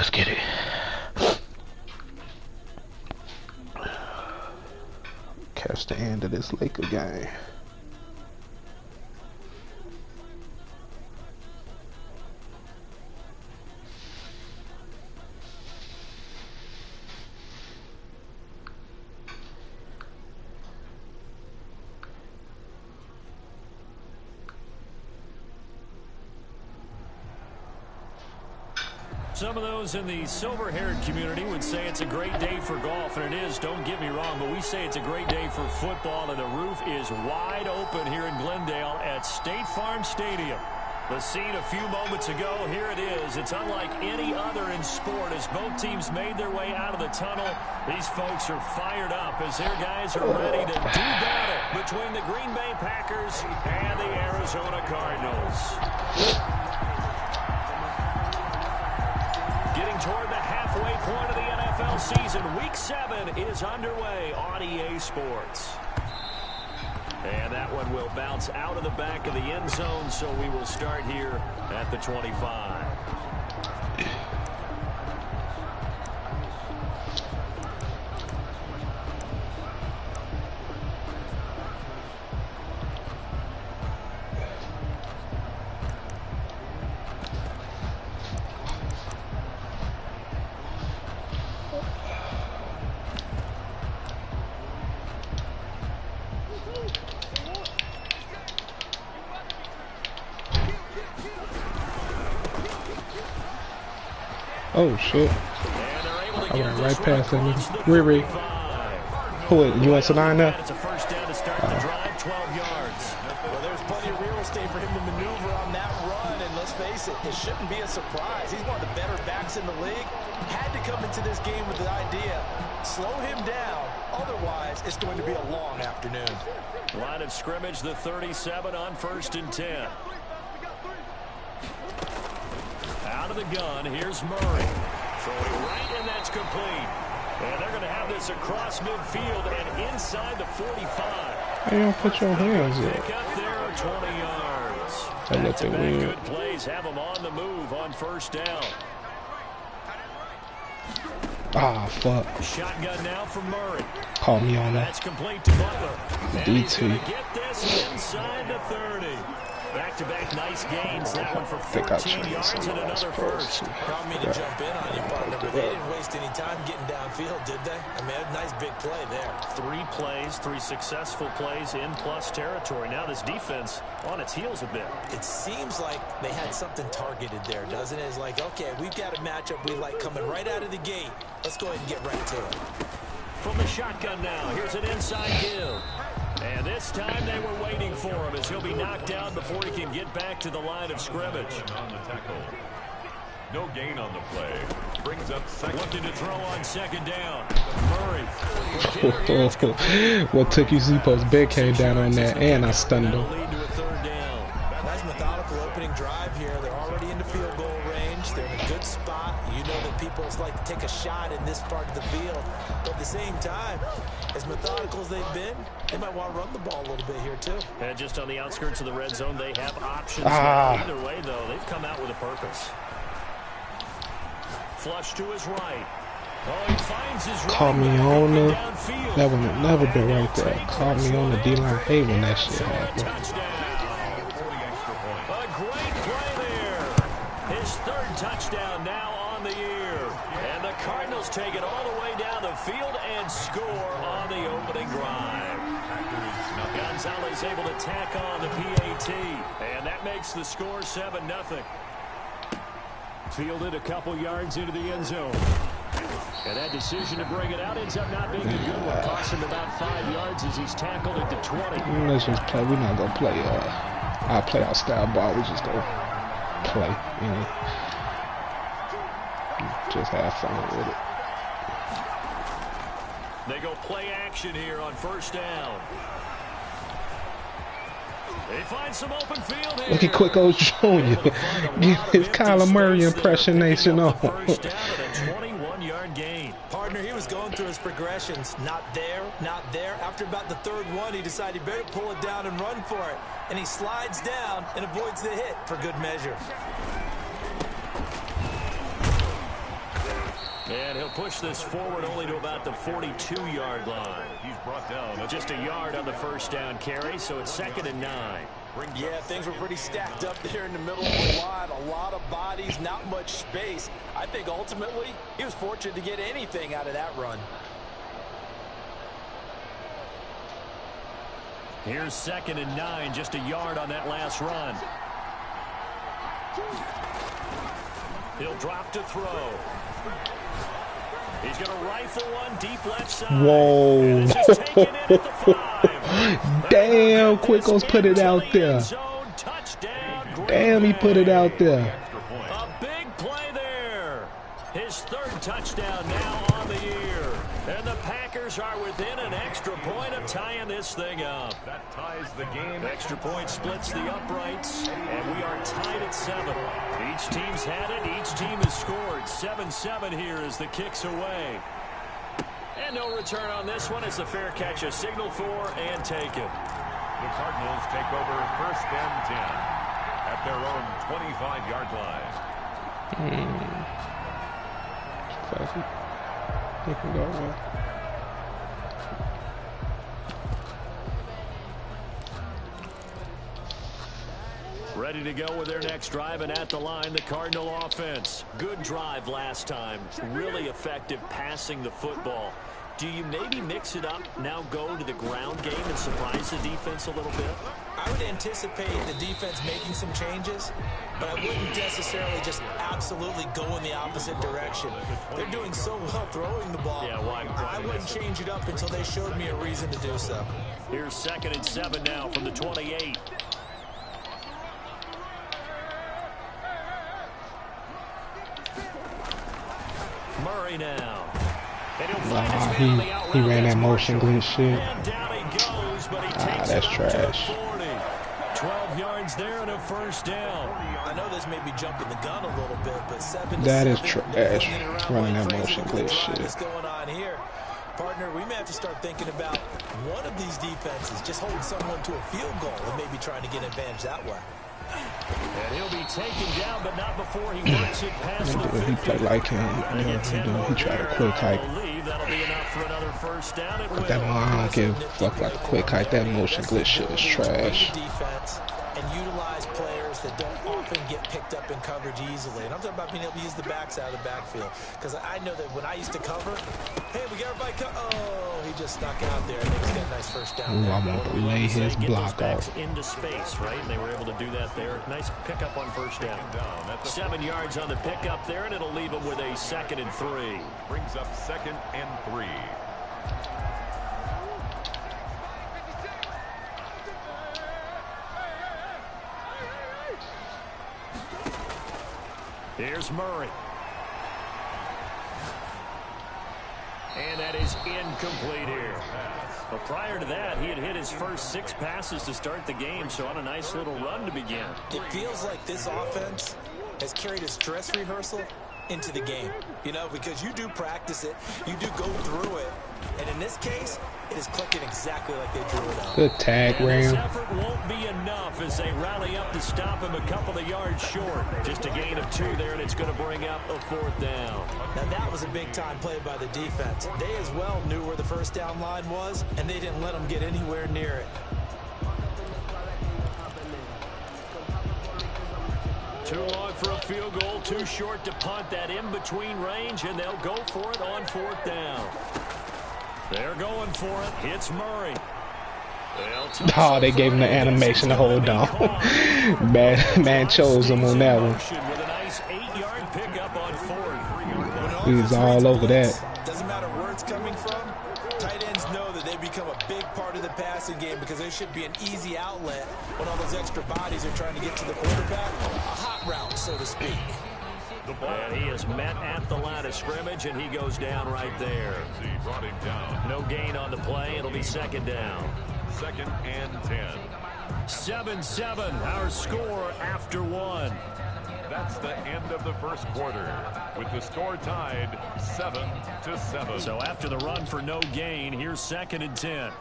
let's get it. Catch the end of this Laker game. Some of those in the silver-haired community would say it's a great day for golf, and it is, don't get me wrong, but we say it's a great day for football, and the roof is wide open here in Glendale at State Farm Stadium. The scene a few moments ago, here it is. It's unlike any other in sport as both teams made their way out of the tunnel. These folks are fired up as their guys are ready to do battle between the Green Bay Packers and the Arizona Cardinals. Getting toward the halfway point of the NFL season. Week 7 is underway on EA Sports. And that one will bounce out of the back of the end zone, so we will start here at the 25. Oh shit. I went right past that nigga. Riri. Who it? You want to line up? It's a first down to start the drive, 12 yards. Well, there's plenty of real estate for him to maneuver on that run, and let's face it, it shouldn't be a surprise. He's one of the better backs in the league. Had to come into this game with the idea, slow him down, otherwise it's going to be a long afternoon. Line of scrimmage, the 37 on 1st and 10. Out of the gun, here's Murray. Throwing right, and that's complete. And they're going to have this across midfield and inside the 45. How you don't put your hands up? Pick up there, 20 yards. That looked weird. Good plays have them on the move on first down. Ah, fuck. Shotgun now from Murray. Call me on that. That's complete to Butler. And he's going DT. to get this inside the 30. Back-to-back nice gains. That one for 14 yards and another first. Don't mean to jump in on you, partner, but they didn't waste any time getting downfield, did they? I mean, a nice big play there. 3 plays, 3 successful plays in plus territory. Now this defense on its heels a bit. It seems like they had something targeted there, doesn't it? It's like, okay, we've got a matchup we like coming right out of the gate. Let's go ahead and get right to it. From the shotgun now, here's an inside give. And this time they were waiting for him as he'll be knocked down before he can get back to the line of scrimmage. On the tackle. No gain on the play. Brings up second. Looking to throw on second down. Murray. What took you Z-Po's big came down on that, and I stunned him. Nice methodical opening drive here. They're already into field goal range. They're in a good spot. You know that people like to take a shot in this part of the field. But at the same time, as methodical as they've been, they might want to run the ball a little bit here too. And just on the outskirts of the red zone, they have options. Either way, though, they've come out with a purpose. Flush to his right. Oh, he finds his right. Call me on the. That would have never been right there. Call me on the D-line. Hate when that shit happened. A great play there. His 3rd touchdown now on the year. And the Cardinals take it all the way down the field and score on the opening drive. Gonzalez able to tack on the PAT. And that makes the score 7-0. Fielded a couple yards into the end zone. And that decision to bring it out ends up not being a good one. Cost him about 5 yards as he's tackled at the 20. Let's just play. We're not going to play our playoff style ball. We just go play. You know. Just have fun with it. They go play action here on first down. They find some open field here. Look at Quikos Jr. Get his Kyler Murray impersonation on. First down and a 21-yard gain. Partner, he was going through his progressions. Not there, not there. After about the 3rd one, he decided he better pull it down and run for it. And he slides down and avoids the hit for good measure. And he'll push this forward only to about the 42-yard line. He's brought down. Just a yard on the first down carry, so it's 2nd and 9. Yeah, things were pretty stacked up there in the middle of the line. A lot of bodies, not much space. I think ultimately he was fortunate to get anything out of that run. Here's 2nd and 9, just a yard on that last run. He'll drop to throw. He's going to rifle one deep left side. Whoa. Damn, Quikos put it out there. Damn, he put it out there. A big play there. His 3rd touchdown now on the year. And the Packers are within an extra point of tying this thing up. That ties the game. Extra point splits the uprights, and we are tied at 7. Each team's had it. Each team has scored. 7-7 here as the kick's away. And no return on this one as the fair catch a signal for and taken. The Cardinals take over 1st and 10 at their own 25-yard line. Classic. They can go away. Ready to go with their next drive, and at the line, the Cardinal offense. Good drive last time. Really effective passing the football. Do you maybe mix it up, now go to the ground game and surprise the defense a little bit? I would anticipate the defense making some changes, but I wouldn't necessarily just absolutely go in the opposite direction. They're doing so well throwing the ball. Yeah, why I wouldn't change it up until they showed me a reason to do so. Here's 2nd and 7 now from the 28. Murray now. Nah, he ran that motion glitch shit. That's trash. 12 yards there and a first down. I know this may be jumping the gun a little bit, but 7 that is trash. Running that motion glitch shit. What's going on here? Partner, we may have to start thinking about one of these defenses just holding someone to a field goal and maybe trying to get an advantage that way. And he'll be taken down, but not before he works it past the 50. He played like him. He tried a quick hike. That'll be enough for another first down. But that I don't give a fuck like a quick hike. That motion glitch shit is trash. Defense and utilize players that don't often get picked up in coverage easily. And I'm talking about being able to use the backs out of the backfield. Because I know that when I used to cover, hey, we got everybody oh, he just snuck out there. I think he's got a nice first down. Ooh, I want to lay his block off. Into space, right? And they were able to do that there. Nice pickup on first down. 7 yards on the pickup there, and it'll leave him with a 2nd and 3. Brings up 2nd and 3. Here's Murray. And that is incomplete here. But prior to that, he had hit his first 6 passes to start the game, so on a nice little run to begin. It feels like this offense has carried a stress rehearsal into the game, you know, because you do practice it, you do go through it, and in this case, it is clicking exactly like they drew it up. Good tag, and this Ram. effort won't be enough as they rally up to stop him a couple of yards short. Just a gain of 2 there, and it's going to bring up a 4th down. Now that was a big-time play by the defense. They as well knew where the first down line was, and they didn't let them get anywhere near it. Too long for a field goal, too short to punt. That in-between range, and they'll go for it on 4th down. They're going for it. Hits Murray. Oh, they gave him the animation to hold on. man chose him on that one. With a nice 8-yard pickup on 4th. He was all over that. Doesn't matter where it's coming from. Tight ends know that they become a big part of the passing game because there should be an easy outlet when all those extra bodies are trying to get to the quarterback. A hot route, so to speak. And he is met at the line of scrimmage, and he goes down right there. Brought him down. No gain on the play. It'll be 2nd down. 2nd and 10. 7-7, our score after 1. That's the end of the first quarter, with the score tied 7-7. So after the run for no gain, here's 2nd and 10.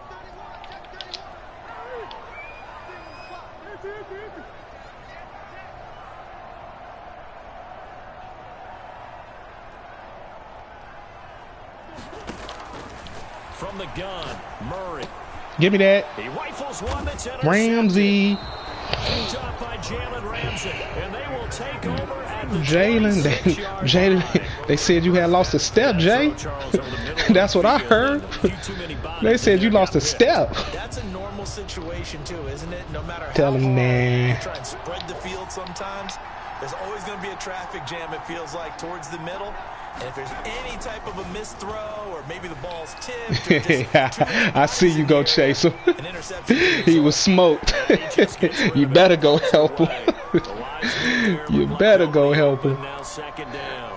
From the gun, Murray. Give me that. He rifles one that's Ramsey. Picked off by Jalen Ramsey, and they will take over at the Jalen, they said you had lost a step, Jay. That's what I heard. They said you lost a step. That's a normal situation too, isn't it? No matter Tell how him, hard man. you try and spread the field sometimes, there's always going to be a traffic jam, it feels like, towards the middle. And if there's any type of a missed throw or maybe the ball's tipped or just I see you go chase him. He was smoked. You better go help him. You better go help him.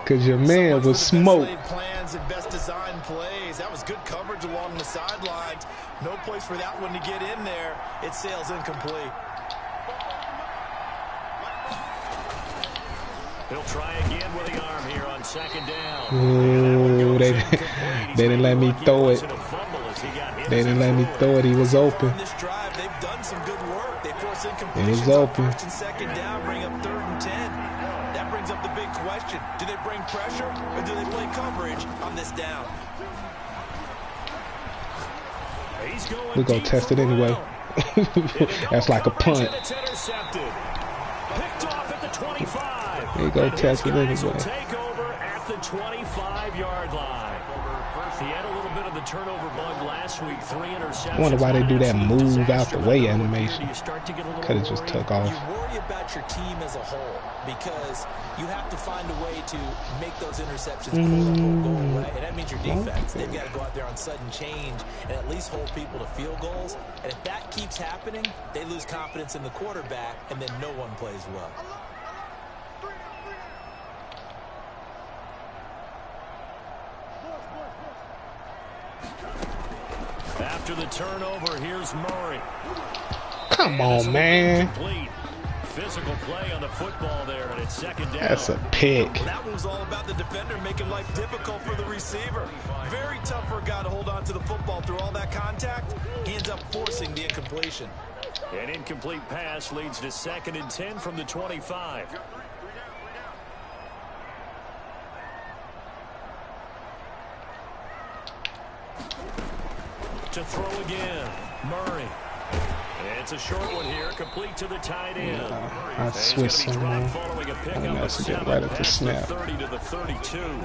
Because your man was smoked. Plans and best design plays. That was good coverage along the sidelines. No place for that one to get in there. It sails incomplete. He'll try again with the arm here on second down. Ooh, they didn't let me throw it. They didn't let me throw it. He was open. On this drive, they've done some good work. They force incompletions. It was open. First and second down, bring up 3rd and 10. That brings up the big question. Do they bring pressure or do they play coverage on this down? We're going to test it anyway. That's like a punt. Picked off at the 25. They go test it anyway. Take over at the 25-yard line. He had a little bit of the turnover bug last week. 3 interceptions. I wonder why they do that move out the way animation. Could have just took off. You worry about your team as a whole because you have to find a way to make those interceptions quote-unquote go away. And that means your defense. They've got to go out there on sudden change and at least hold people to field goals. And if that keeps happening, they lose confidence in the quarterback, and then no one plays well. After the turnover, here's Murray. Come on, man. Physical play on the football there, and it's second down. That's a pick. Well, that was all about the defender making life difficult for the receiver. Very tough for a guy to hold on to the football through all that contact. He ends up forcing the incompletion. An incomplete pass leads to 2nd and 10 from the 25. To throw again, Murray. It's a short one here, complete to the tight end. I switched some more. That's get right at the snap. 30 to the 32.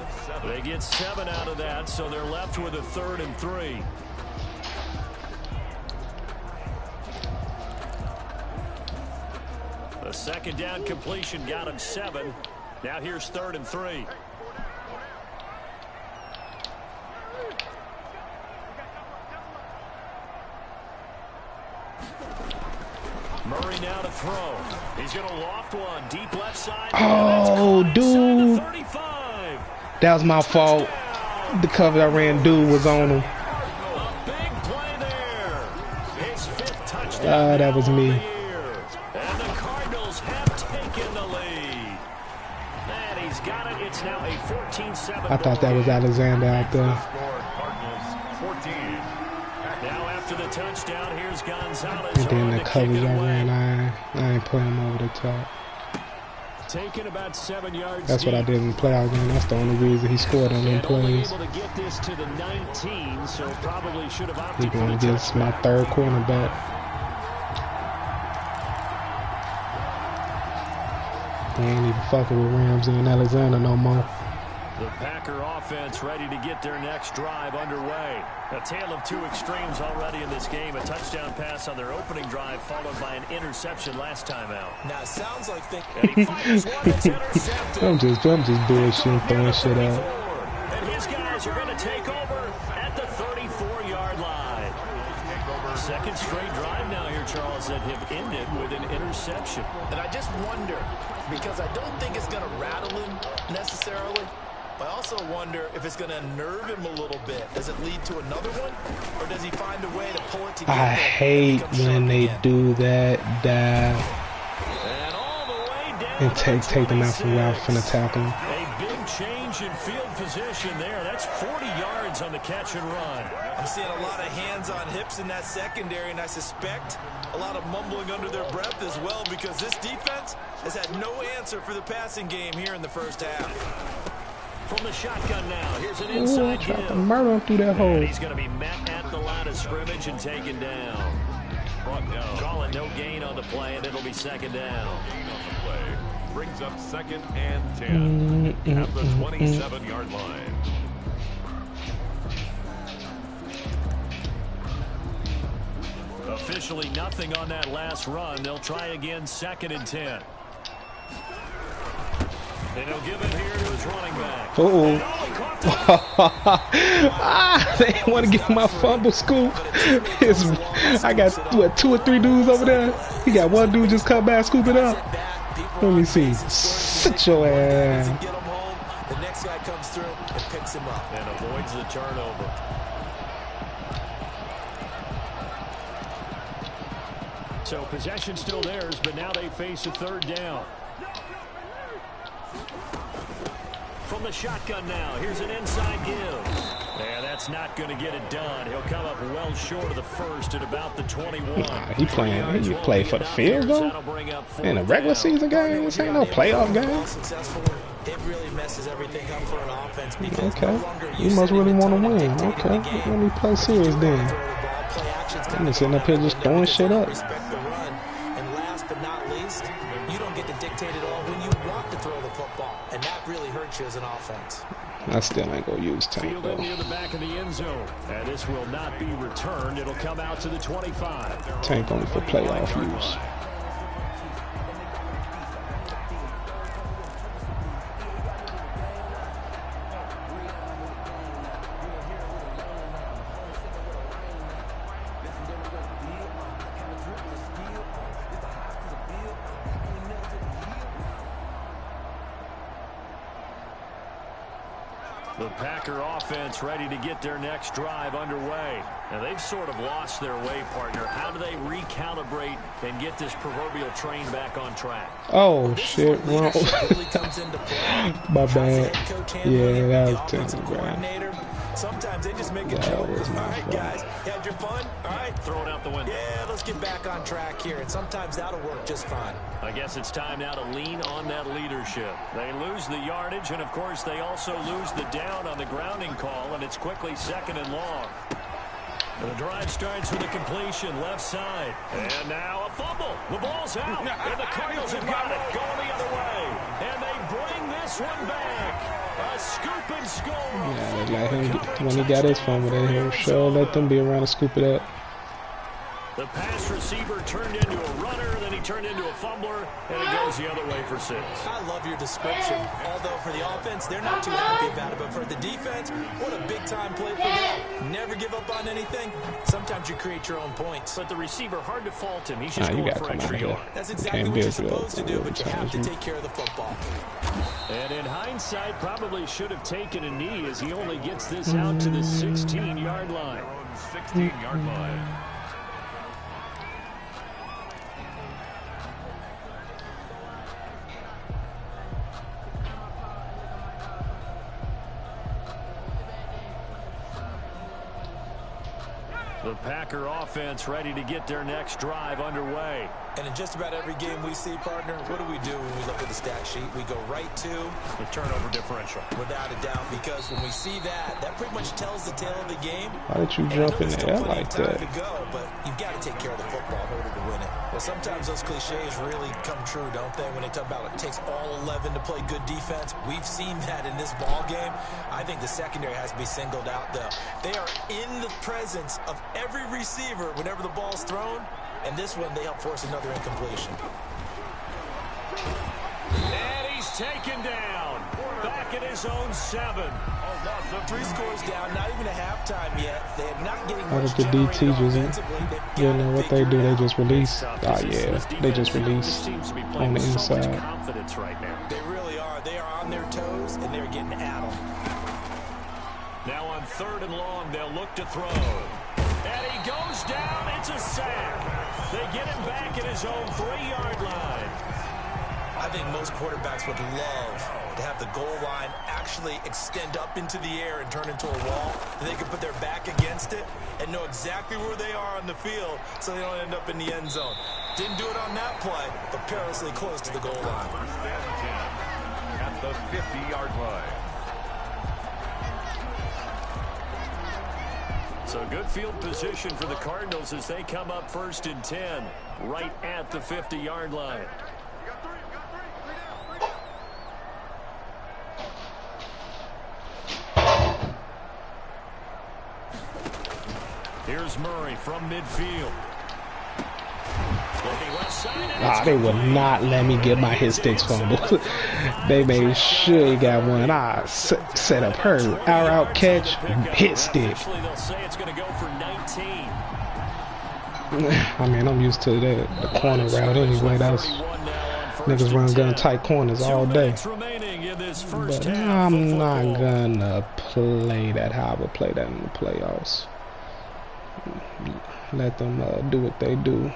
They get 7 out of that, so they're left with a 3rd and 3. The second down completion got him 7. Now here's 3rd and 3. Murray now to throw. He's going to loft one deep left side. Oh, dude. That was my fault. The cover I ran, dude, was on him. A big play there. His 5th touchdown. That was me. And the Cardinals have taken the lead. And he's got it. It's now a 14-7. I thought that was Alexander out there. Now after the touchdown, here's Gonzalez. And then the coverage I ran, I ain't putting him over the top. Taking about 7 yards. That's what I did in the playoff game. That's the only reason he scored on them plays. Able to get this to the 19, so probably should have opted. He's going to get my 3rd cornerback. He ain't even fucking with Ramsey and Alexander no more. The Packer offense ready to get their next drive underway. A tale of 2 extremes already in this game. A touchdown pass on their opening drive, followed by an interception last time out. Now it sounds like and he fires one that's intercepted. I'm just bullshitting, throwing shit out. And his guys are going to take over at the 34-yard line. 2nd straight drive now here, Charles, that have ended with an interception. And I just wonder, because I don't think it's going to rattle him necessarily. I also wonder if it's going to nerve him a little bit. Does it lead to another one? Or does he find a way to pull it together? I hate when they do that And all the way down and take them out from where I'm finna tackle them. A big change in field position there. That's 40 yards on the catch and run. I'm seeing a lot of hands on hips in that secondary, and I suspect a lot of mumbling under their breath as well, because this defense has had no answer for the passing game here in the first half. From the shotgun now, here's an inside tried to murder him through that hole. And he's going to be met at the line of scrimmage and taken down. Calling no gain on the play, and it'll be second down. Gain on the play brings up 2nd and 10 at the 27-yard line. Officially nothing on that last run. They'll try again, 2nd and 10. And he'll give it here to his running back. They didn't want to get my fumble scoop. I got, what, 2 or 3 dudes over there? He got one dude just come back, scoop it up. Let me see. Sit your ass. The next guy comes through and picks him up. And avoids the turnover. So possession still theirs, but now they face a 3rd down. From the shotgun now, here's an inside give. Yeah, that's not going to get it done. He'll come up well short of the first at about the 21. Nah, he play for the field goal in a regular season game. This ain't no playoff game. It really messes everything up for an offense because okay, you must really want to win. Okay, let me play serious then. I'm just sitting up here just throwing shit up. Respect the run, and last but not least, you don't get to dictate it all when you want to throw the football, and that really hurts you as an offense. I still ain't gonna use Tank though. Near the back of the end zone, and this will not be returned. It'll come out to the 25. Tank only for playoff use. The Packer offense ready to get their next drive underway. Now they've sort of lost their way, partner. How do they recalibrate and get this proverbial train back on track? Oh shit, wrong. My bad. Yeah, that was terrible, man. Sometimes they just make a joke. All right, guys, you had your fun? All right, throw it out the window. Yeah, let's get back on track here, and sometimes that'll work just fine. I guess it's time now to lean on that leadership. They lose the yardage, and of course they also lose the down on the grounding call, and it's quickly 2nd and long. And the drive starts with a completion left side. And now a fumble. The ball's out, and the Cardinals have got it going the other way. And they bring this one back. A scoop and score. Yeah, they let him, when he got his fumble, they sure let them be around to scoop it up. The pass receiver turned into a runner, then he turned into a fumbler, and it goes the other way for 6. I love your description. Although for the offense, they're not too happy about it, but for the defense, what a big-time play for them. Never give up on anything. Sometimes you create your own points. But the receiver, hard to fault him. He's just going for extra yard. That's exactly what you're supposed to do, but you have to take care of the football. And in hindsight, probably should have taken a knee as he only gets this out to the 16-yard line. 16-yard line. The Packer offense ready to get their next drive underway. And in just about every game we see, partner, what do we do when we look at the stat sheet? We go right to the turnover differential. Without a doubt, because when we see that, that pretty much tells the tale of the game. Why did you jump in the air like that? To go, but you've got to take care of the football in order to win it. Well, sometimes those cliches really come true, don't they? When they talk about it takes all 11 to play good defense. We've seen that in this ball game. I think the secondary has to be singled out, though. They are in the presence of every receiver whenever the ball's thrown. And this one, they help force another incompletion. And he's taken down. Back at his own 7. 3 scores down, not even a halftime yet. They are not getting How much did the D teachers, you know what they do? They just release. Oh yeah, they just release on the inside. They really are. They are on their toes, and they're getting at them. Now on 3rd and long, they'll look to throw. And he goes down. It's a sack. They get him back at his own 3-yard line. I think most quarterbacks would love to have the goal line actually extend up into the air and turn into a wall. And they can put their back against it and know exactly where they are on the field so they don't end up in the end zone. Didn't do it on that play, but perilously close to the goal line. First and 10 at the 50-yard line. So good field position for the Cardinals as they come up 1st and 10, right at the 50-yard line. Here's Murray from midfield. They would not let me get my hit sticks fumble. They made sure he got one. Set up her out catch, hit stick. I mean, I'm used to that, the corner route anyway. That's niggas run gun tight corners all day. But I'm not gonna play that how I would play that in the playoffs. Let them do what they do.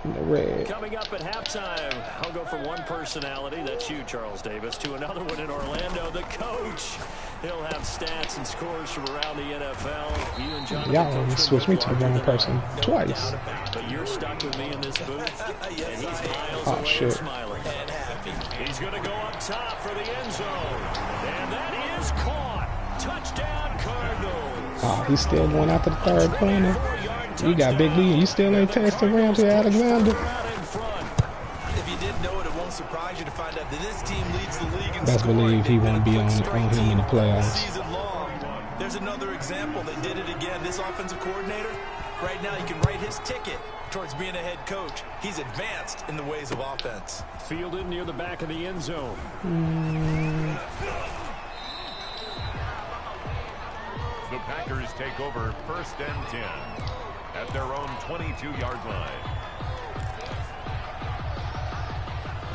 The red. Coming up at halftime, I'll go from one personality, that's you, Charles Davis, to another one in Orlando, the coach. He'll have stats and scores from around the NFL. You and Jonathan y'all switched me to the wrong person twice. But you're stuck with me in this booth, and he's miles away smiling and happy. He's going to go up top for the end zone, and that is caught. Touchdown, Cardinals. Oh, he's still going after the third corner. You got Big D, and you still ain't texting Ramsey Alexander. If you didn't know it, it won't surprise you to find out that this team leads the league in best believe he won't be on him in the playoffs. There's another example. They did it again. This offensive coordinator, right now, you can write his ticket towards being a head coach. He's advanced in the ways of offense. Fielded near the back of the end zone. The Packers take over 1st and 10 at their own 22-yard line.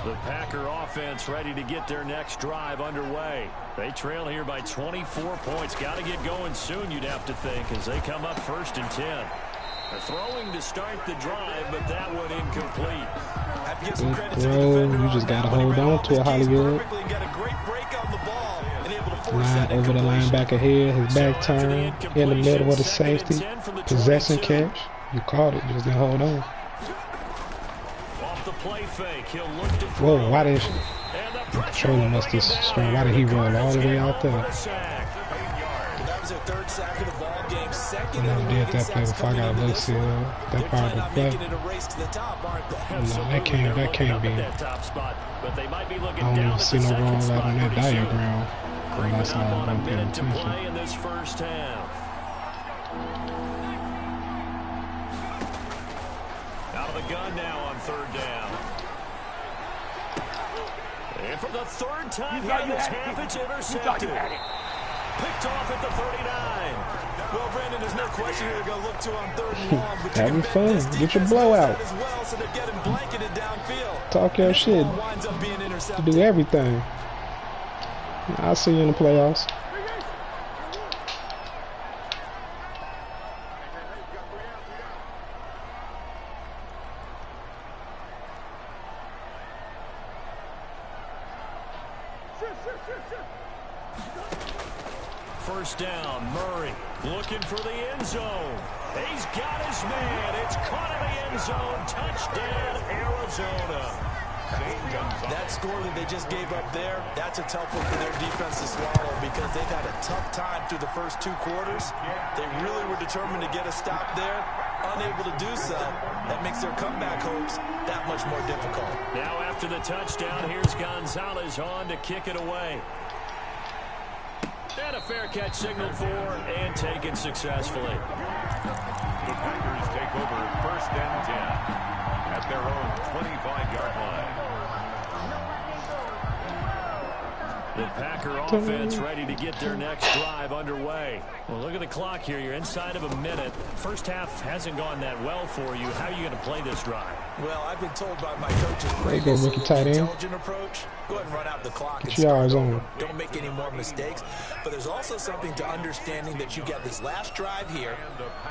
The Packer offense ready to get their next drive underway. They trail here by 24 points. Got to get going soon, you'd have to think, as they come up 1st and 10. They're throwing to start the drive, but that one incomplete. Bro, you just got to hold on to it, Hollywood. Line over the linebacker head, his back turn, in the middle of the safety, possession catch. You caught it, just didn't hold on. Whoa, why did Trailer must have strong? Why did he roll all the way out there? I never did that play before. I gotta look see that part of the play. No, that can't be. I don't even see no roll out on that diagram. That's all I'm paying attention. In this first half. Out of the gun now on 3rd down. And for the 3rd time here in this half, it's intercepted. Picked off at the 39. Well, Brandon, there's no question here they're going to look to on 3rd and long. But having fun. Get your blowout. As well, so they're getting blanketed downfield. Talk your shit. To do everything. I'll see you in the playoffs. First down, Murray looking for the end zone. He's got his man. It's caught in the end zone. Touchdown, Arizona. That score that they just gave up there, that's a tough one for their defense to swallow because they've had a tough time through the first 2 quarters. They really were determined to get a stop there, unable to do so. That makes their comeback hopes that much more difficult. Now after the touchdown, here's Gonzalez on to kick it away. And a fair catch signaled for and taken successfully. The Packers take over 1st and 10 at their own 25-yard line. The Packer offense ready to get their next drive underway. Well, look at the clock here. You're inside of a minute. First half hasn't gone that well for you. How are you going to play this drive? Well, I've been told by my coaches, There you go, rookie tight end. intelligent approach. Go ahead and run out the clock. Get your eyes on. Don't make any more mistakes. But there's also something to understanding that you got this last drive here.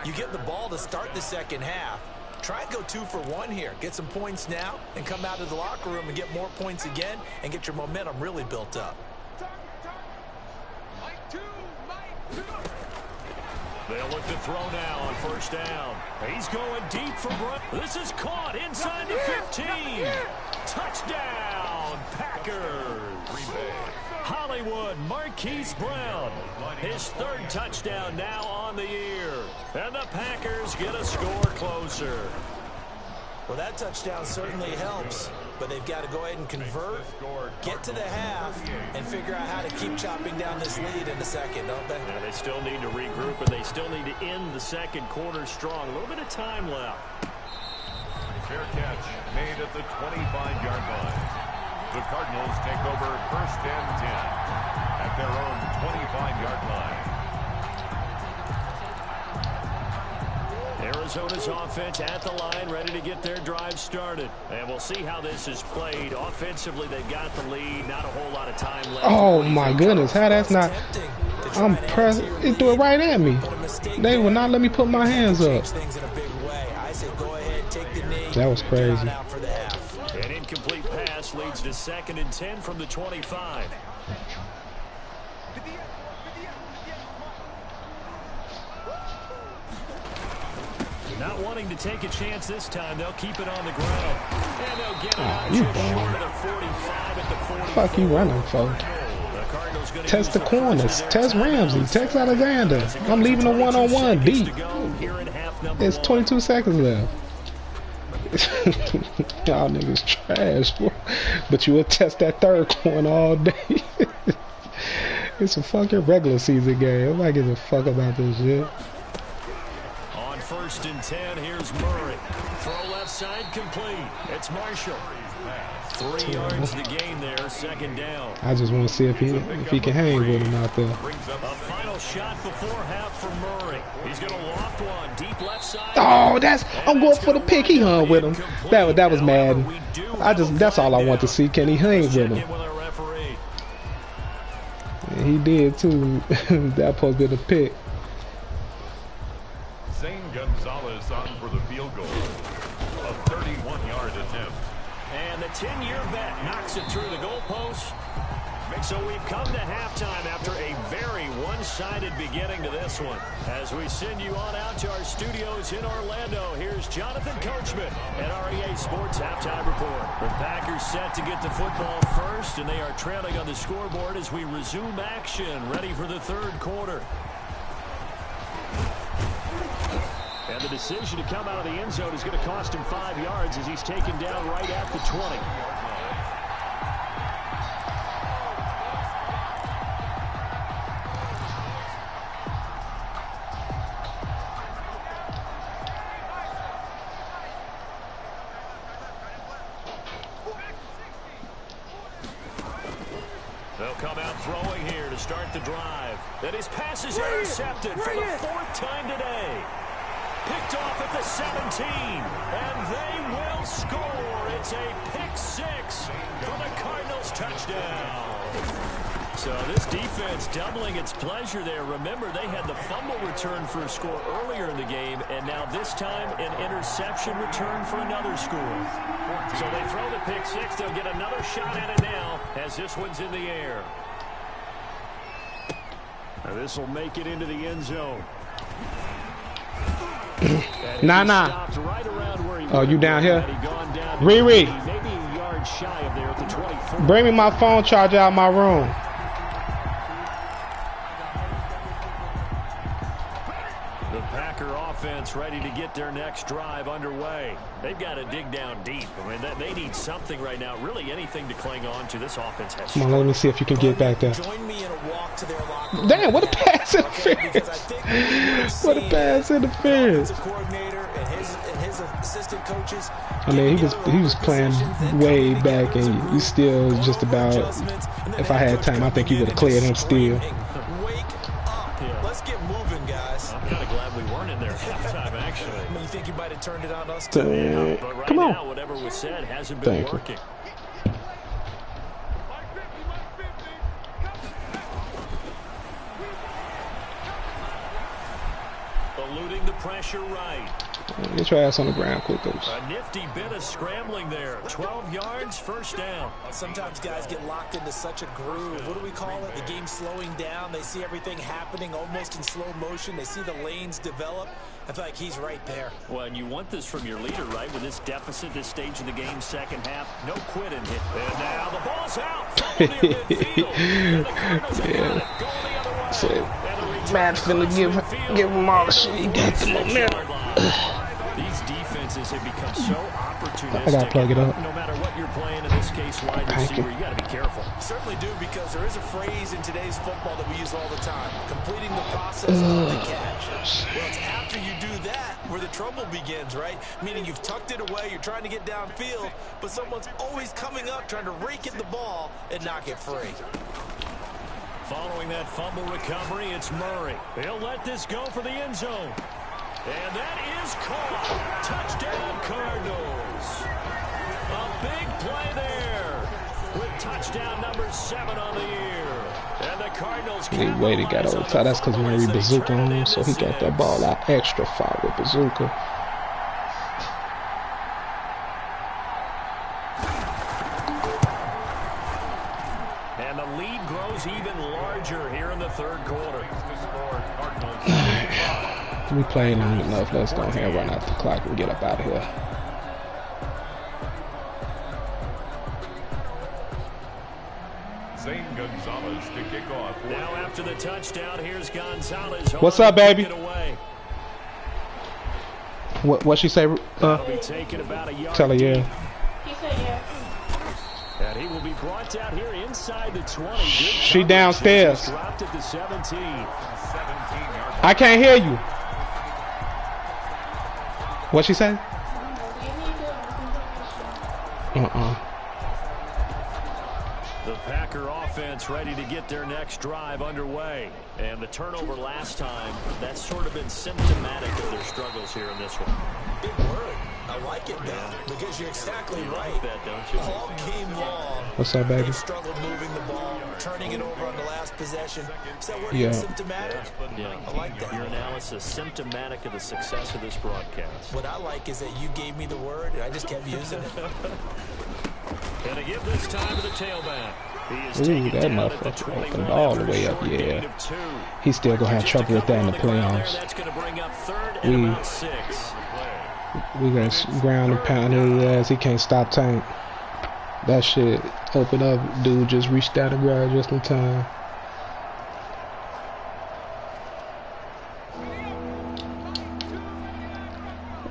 You get the ball to start the second half. Try and go 2 for 1 here. Get some points now and come out of the locker room and get more points again and get your momentum really built up. They'll look to throw now on first down. He's going deep for Brown. This is caught inside the 15. Touchdown, Packers. Hollywood, Marquise Brown. His third touchdown now on the year. And the Packers get a score closer. Well, that touchdown certainly helps, but they've got to go ahead and convert, get to the half, and figure out how to keep chopping down this lead in the second, don't they? Yeah, they still need to regroup, and they still need to end the second quarter strong. A little bit of time left. Fair catch made at the 25-yard line. The Cardinals take over 1st and 10 at their own 25-yard line. Arizona's offense at the line, ready to get their drive started. And we'll see how this is played. Offensively, they've got the lead. Not a whole lot of time left. Oh, my goodness. How that's not... I'm pressing. It threw it right at me. They will not let me put my hands up. That was crazy. An incomplete pass leads to 2nd and 10 from the 25. Not wanting to take a chance this time, they'll keep it on the ground. And they'll get it out just short of the 45 at the 44. Fuck you running for? Test the corners. Test Ramsey. Test Alexander. I'm leaving a one-on-one deep. It's 22 seconds left. Y'all niggas trash, bro. But you will test that third corner all day. It's a fucking regular season game. I'm not giving a fuck about this shit. 1st and 10, here's Murray. Throw left side complete. It's Marshall. 3 yards to gain there, 2nd down. I just want to see if he can hang with him out there. A final shot before half for Murray. He's going to loft one deep left side. Oh, I'm going for the pick. He hung with him. That was mad. That's all I want to see. Can he hang with him? And he did too. That supposed to be the pick. Gonzalez on for the field goal. A 31-yard attempt. And the 10-year vet knocks it through the goalpost. So we've come to halftime after a very one-sided beginning to this one. As we send you on out to our studios in Orlando, here's Jonathan Coachman at REA Sports Halftime Report. The Packers set to get the football first, and they are trailing on the scoreboard as we resume action, ready for the 3rd quarter. And the decision to come out of the end zone is going to cost him 5 yards as he's taken down right at the 20. They'll come out throwing here to start the drive. And his pass is intercepted for the 4th time today. Picked off at the 17, and they will score. It's a pick 6 for the Cardinals touchdown. So this defense doubling its pleasure there. Remember, they had the fumble return for a score earlier in the game, and now this time an interception return for another score. So they throw the pick 6. They'll get another shot at it now as this one's in the air. Now this will make it into the end zone. Nah. Oh, you down here? Riri. Bring me my phone charger out of my room. The Packer offense ready to get their next drive underway. They've got to dig down deep. I mean, they need something right now. Really anything to cling on to. This offense has. Come on, let me see if you can get back there. Damn, what a pass interference. What a pass interference. I mean, he was playing way back, and he still just about, if I had time, I think he would have cleared him still. Let's get moving, guys. I'm kind of glad we weren't in there halftime, actually. You think you might have turned it on us too? But right Come on. now, whatever was said hasn't been working. Eluding the pressure right. Get your ass on the ground, Quikos. A nifty bit of scrambling there. 12 yards, 1st down. Sometimes guys get locked into such a groove. What do we call it? The game's slowing down. They see everything happening almost in slow motion. They see the lanes develop. I feel like he's right there. Well, and you want this from your leader, right? With this deficit, this stage of the game, 2nd half, no quitting. And now the ball's out. Yeah. So, Matt's finna give him all the shit. He got the momentum. These defenses have become so opportunistic. I gotta plug it up. No matter what you're playing, in this case, wide receiver, you gotta be careful. Certainly do, because there is a phrase in today's football that we use all the time: completing the process of the catch. Well, it's after you do that where the trouble begins, right? Meaning you've tucked it away, you're trying to get downfield, but someone's always coming up trying to rake in the ball and knock it free. Following that fumble recovery, it's Murray. He'll let this go for the end zone. And that is caught. Touchdown, Cardinals. A big play there with touchdown number 7 on the year. And the Cardinals He waited, got over top. That's because Murray bazooka on him, so he got that ball out extra far with bazooka. And the lead grows even larger here in the third quarter. We played long enough. Let's go ahead and run out the clock and get up out of here. Zane Gonzalez to kick off. Now after the touchdown, here's Gonzalez. What's up, baby? What she say? Tell her, yeah. He said yeah. And he will be brought down here inside the 20. She downstairs. Dropped at the 17. I can't hear you. What she say? The Packer offense ready to get their next drive underway. And the turnover last time, that's sort of been symptomatic of their struggles here in this one. Big word. I like it now, because you're exactly right. Like that, don't you? All game long. What's up, baby? They struggled moving the ball, turning it over on the last possession. Is that word symptomatic? Yeah. I like that. Your analysis symptomatic of the success of this broadcast. What I like is that you gave me the word, and I just kept using it. And to give this time to the tailback. Ooh, that motherfucker opened all the way up, yeah. He's still gonna have trouble with that in the playoffs. We gonna ground and pound his ass. He can't stop Tank. That shit open up, dude just reached out and grabbed just in time.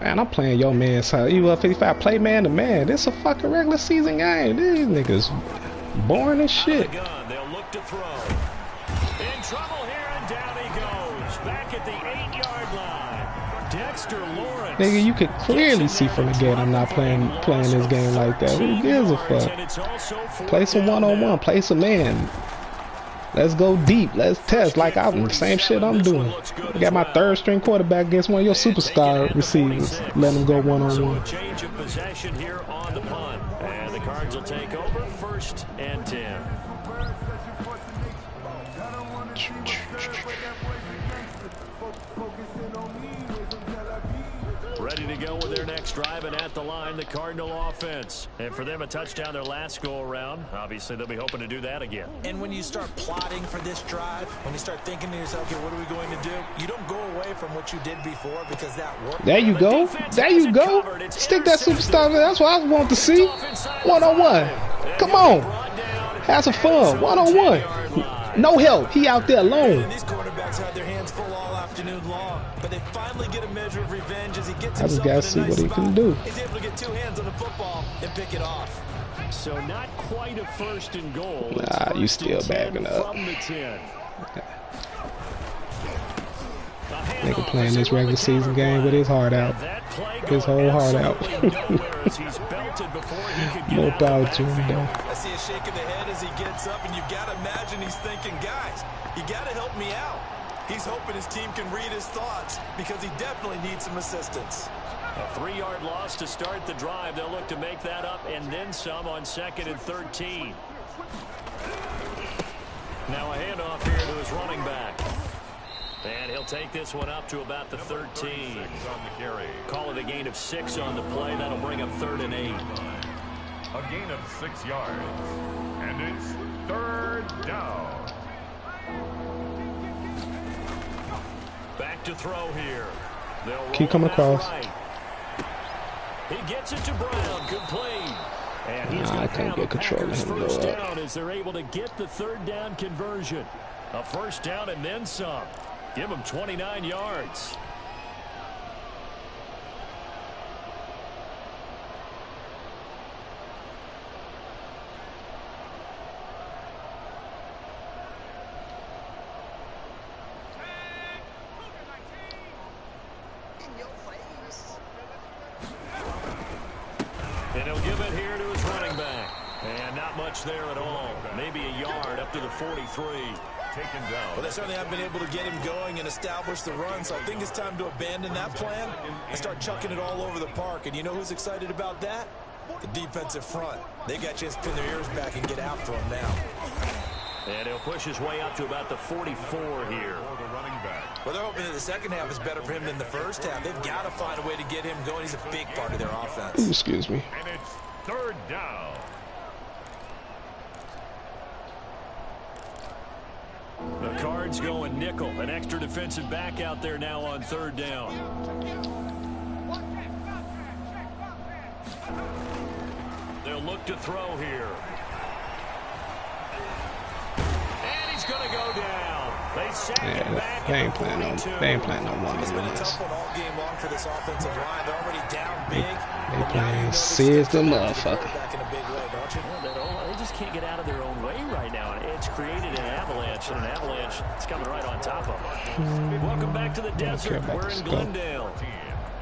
Man, I'm playing your man's side. You up 55, play man to man. This a fucking regular season game. These niggas boring as shit. They'll look to throw. In trouble here, and down he goes. Back at the 8-yard line. Dexter Lawrence. Nigga, you could clearly see from the gate I'm not playing this game like that. Who gives a fuck? Play some one-on-one. Play some man. Let's go deep. Let's test like I'm the same shit I'm doing. I got my third-string quarterback against one of your superstar receivers. Let him go one-on-one. Change of possession here on the punt. And the Cards will take over 1st and 10. Ready to go with their next drive, and at the line, the Cardinal offense. And for them, a touchdown their last go-around. Obviously, they'll be hoping to do that again. And when you start plotting for this drive, when you start thinking to yourself, okay, what are we going to do? You don't go away from what you did before, because that worked. There you go. There you go. Stick that superstar. That's what I want to see. One-on-one. Come on. Have some fun. One-on-one. No help. He out there alone. These quarterbacks had their hands full all afternoon long, but they finally get a measure of revenge as he gets I just gotta see what he can do. He's able to get 2 hands on the football and pick it off. So not quite a 1st and goal. Nah, you still backing up. From the 10. Nigga playing this regular season game with his heart out. His whole heart out. No power to him though. I see a shake of the head as he gets up, and you've got to imagine he's thinking, guys, you got to help me out. He's hoping his team can read his thoughts, because he definitely needs some assistance. A 3-yard loss to start the drive. They'll look to make that up and then some on 2nd and 13. Now a handoff here to his running back. And he'll take this one up to about the 13. Call it a gain of 6 on the play. That'll bring up 3rd and 8. A gain of 6 yards. And it's 3rd down. Back to throw here. They'll keep coming across. Right. He gets it to Brown. Good play. And he's I couldn't get control of him first go down as they're able to get the third down conversion. A first down and then some. Give him 29 yards. And he'll give it here to his running back. And not much there at all. Maybe a yard up to the 43. Taken down. Well, they certainly haven't been able to get him going and establish the run, so I think it's time to abandon that plan and start chucking it all over the park. And you know who's excited about that? The defensive front. They got a chance to pin their ears back and get after him now. And he'll push his way up to about the 44 here. Well, they're hoping that the second half is better for him than the first half. They've got to find a way to get him going. He's a big part of their offense. Ooh, excuse me. And it's third down. The Cards going nickel. An extra defensive back out there now on third down. They'll look to throw here. And he's going to go down. They sack him back. They ain't playing no one. It's been a tough one all game long for this offensive line. They're already down big. They playing serious the motherfucker. Back in a big way, don't you? Well, they just can't get out of their own way right now. It's created an avalanche, and an avalanche is coming right on top of them. Welcome back to the desert. We're in Glendale.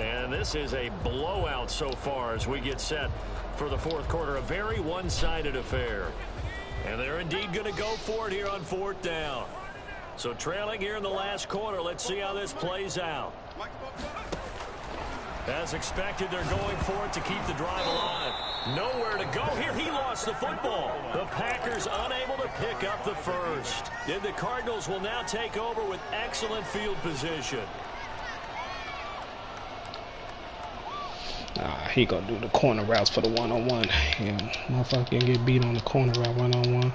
And this is a blowout so far as we get set for the fourth quarter. A very one-sided affair. And they're indeed going to go for it here on fourth down. So trailing here in the last quarter, let's see how this plays out. As expected, they're going for it to keep the drive alive. Nowhere to go here. He lost the football. The Packers unable to pick up the first. And the Cardinals will now take over with excellent field position. He gonna do the corner routes for the one-on-one. Yeah, motherfucker can get beat on the corner route one-on-one.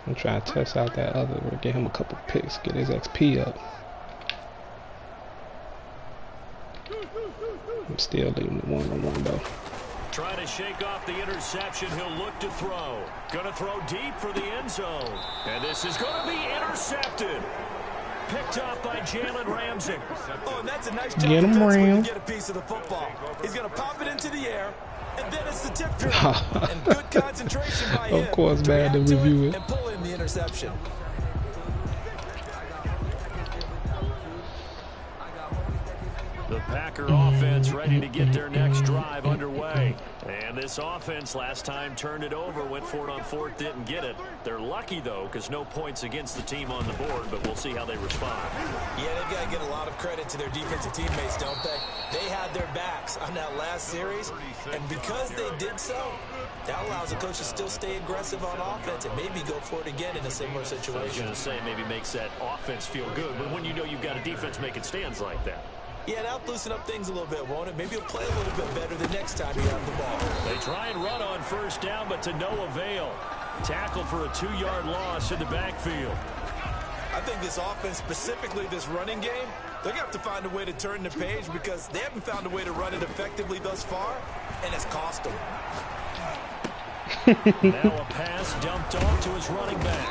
I'm trying to test out that other, get him a couple picks, get his XP up. I'm still leaving the one-on-one though. Trying to shake off the interception. He'll look to throw. Gonna throw deep for the end zone. And this is gonna be intercepted. Picked up by Jalen Ramsey. Oh, and that's a nice job. Get him, Ram. Get a piece of the football. He's going to pop it into the air, and then it's the tip drill. And good concentration by him. Of course, bad to review it. And pull in the interception. The Packer offense ready to get their next drive underway. And this offense last time turned it over, went for it on fourth, didn't get it. They're lucky, though, because no points against the team on the board, but we'll see how they respond. Yeah, they've got to give a lot of credit to their defensive teammates, don't they? They had their backs on that last series, and because they did so, that allows the coach to still stay aggressive on offense and maybe go for it again in a similar situation. I was going to say maybe makes that offense feel good, but when you know you've got a defense making stands like that. Yeah, that'll loosen up things a little bit, won't it? Maybe he'll play a little bit better the next time you have the ball. They try and run on first down, but to no avail. Tackled for a 2-yard loss in the backfield. I think this offense, specifically this running game, they're going to have to find a way to turn the page because they haven't found a way to run it effectively thus far, and it's cost them. Now a pass dumped off to his running back.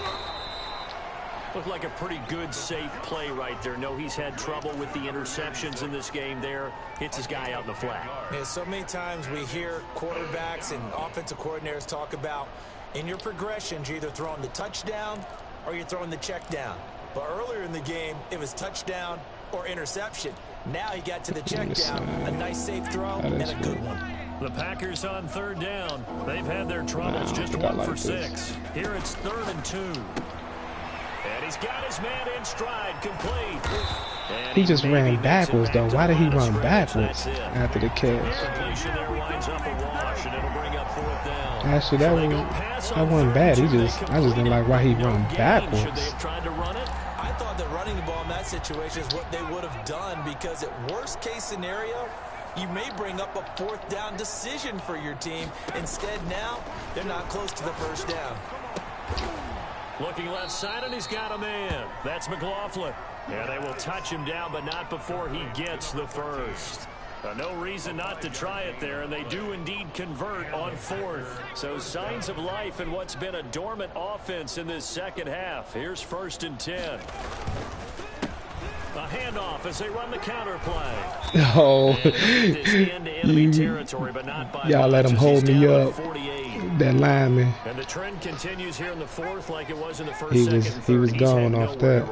Looked like a pretty good, safe play right there. No, he's had trouble with the interceptions in this game there. Hits his guy out in the flat. Yeah, so many times we hear quarterbacks and offensive coordinators talk about in your progressions, you're either throwing the touchdown or you're throwing the check down. But earlier in the game, it was touchdown or interception. Now he got to the check down. A nice safe throw and a good one. The Packers on third down. They've had their troubles, just 1 for 6. Here it's 3rd and 2. And he's got his man in stride, complete. He just ran backwards, though. Why did he run backwards after the catch? Actually, that wasn't bad. I just didn't like why he run backwards. I thought that running the ball in that situation is what they would have done because at worst case scenario, you may bring up a 4th down decision for your team. Instead, now, they're not close to the first down. Looking left side, and he's got a man. That's McLaughlin. Yeah, they will touch him down, but not before he gets the first. No reason not to try it there, and they do indeed convert on 4th. So signs of life in what's been a dormant offense in this second half. Here's 1st and 10. A handoff as they run the counter play. Oh, y'all let him hold me up. That lineman. And the trend continues here in the 4th like it was in the first. He was gone off that.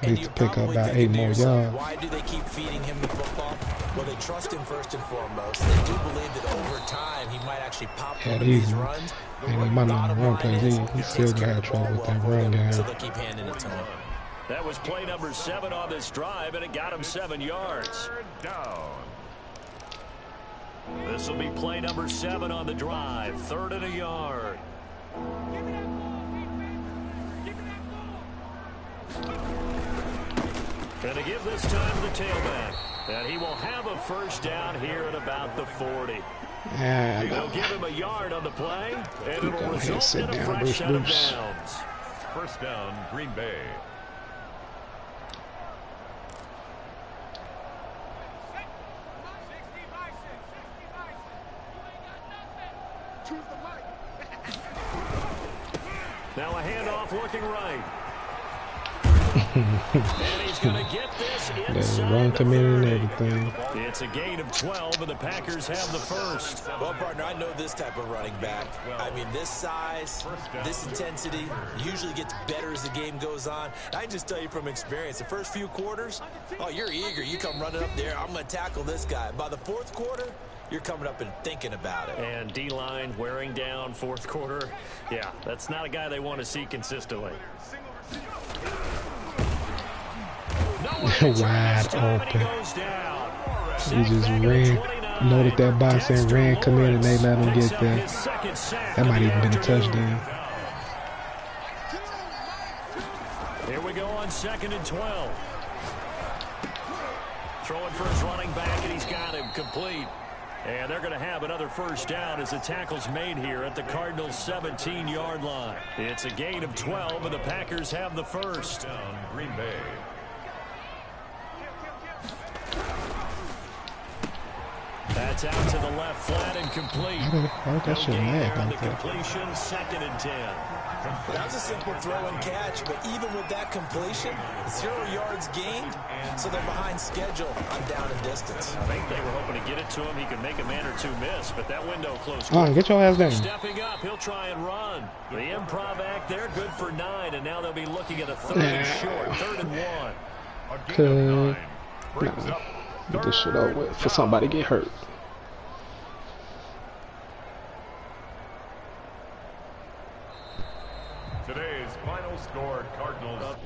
Needs to pick up about 8 more yards. Why do they keep feeding him the football? Well, they trust him first and foremost. They do believe that over time he might actually pop one of these runs. And he might not run plays. He still got trouble with that run game. So they keep handing it to him. That was play number 7 on this drive, and it got him 7 yards. This will be play number 7 on the drive. 3rd and a yard. And to give this time to the tailback. And he will have a first down here at about the 40. Yeah, They'll give him a yard on the play, and it will result in a fresh set of downs. First down, Green Bay. Now a handoff looking right. And he's going to get this inside run the committed and 30. everything. It's a gain of 12, and the Packers have the first. Well, partner, I know this type of running back. I mean, this size, this intensity usually gets better as the game goes on. I just tell you from experience, the first few quarters, oh, you're eager. You come running up there, I'm going to tackle this guy. By the 4th quarter, you're coming up and thinking about it. And D-line wearing down 4th quarter. Yeah, that's not a guy they want to see consistently. Wide open. He just ran, noted that box and ran, committed, and they let him get there. That might even been a touchdown. Here we go on 2nd and 12. Throwing for his running back, and he's got him complete. And they're going to have another first down as the tackle's made here at the Cardinals' 17-yard line. It's a gain of 12, and the Packers have the first. Down, Green Bay. That's out to the left flat and complete. That should lag on like the that. completion, 2nd and 10. That was a simple throw and catch, but even with that completion, 0 yards gained, so they're behind schedule on down and distance. I think they were hoping to get it to him. He could make a man or 2 miss, but that window closed. Get your ass down. Stepping up, he'll try and run. The improv act there, good for 9, and now they'll be looking at a 3rd and short, 3rd and 1. Get this shit over with for somebody to get hurt. Today's final score, Cardinals